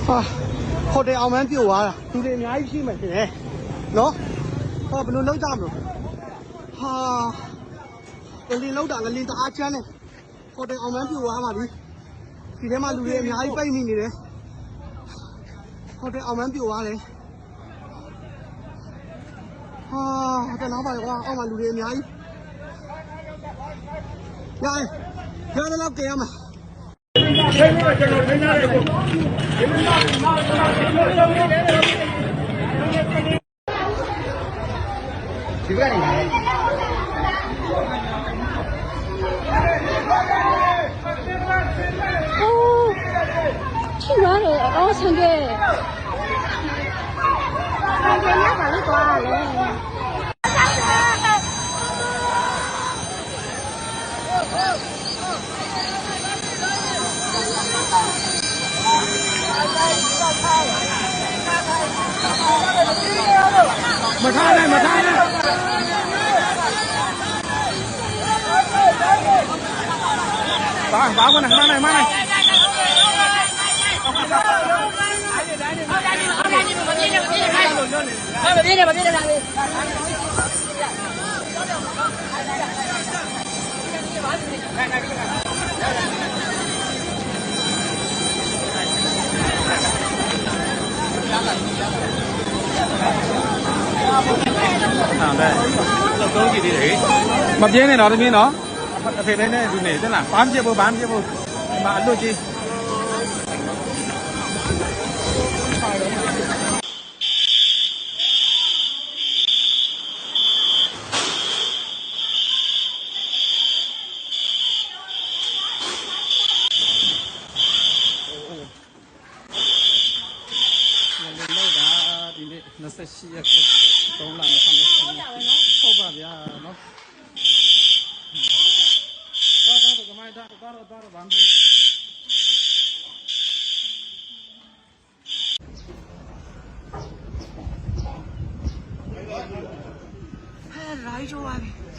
ဟိုတယ်အောင်မန်းပြိုသွားတာလူတွေအများကြီးရှိမှရှင်လေနော်ဟောဘယ်လိုလောက်ကြမလို့ဟာငလင်လောက်တာငလင်တအားချမ်းတယ်ဟိုတယ်အောင်မန်းပြိုသွားပါပြီဒီထဲမှာလူတွေအများကြီးပိတ်မိနေတယ်ဟိုတယ်အောင်မန်းပြိုသွားတယ်ဟာတဲ့နောက်ပါကွာအောက်မှာလူတွေအများကြီးရတယ်တော့ကြရမှာဒီကနေ去哪里？哦，唱歌。唱歌要把你挂了。မထားနဲ့ဘာမနဲ့မနဲ့မပြင်းနဲ့တော့တမင်းနော်အဖေလေးနဲ့ဒီနေ့တက်လားဘာမှပြဖို့ဒီမှာအလွတ်ကြီး28ရက်3လ2020ဟုတ်ပါဗျာနော်တော့ကမိုင်းတော့ဗမ်းပြီးဟဲ့ရိုက်တော့ပါပြီ